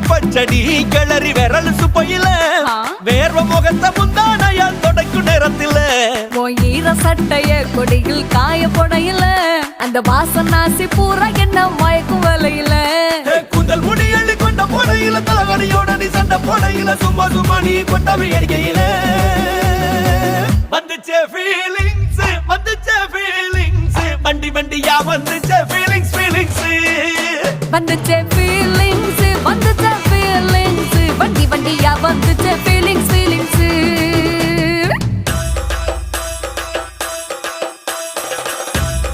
பச்சடி கிளறி விரல் சுப்பையில வேர்வ முகத்த முந்தானையால் தொடக்கும் நேரத்தில ஈர சட்டைய கொடியில் காய பொடையில அந்த வாசனாசி பூரா என்ன மயக்கும் வலையில கூந்தல் முடி அள்ளி கொண்ட போடையில தலைவலியோட நீ சண்டை போடையில சும்மா சும்மா நீ கொண்டவை அடிக்கையில வந்துச்சே ஃபீலிங்ஸ் வந்துச்சே ஃபீலிங்ஸ் வண்டி வண்டியா வந்துச்சே ஃபீலிங்ஸ் வந்துச்சே ஃபீலிங்ஸ்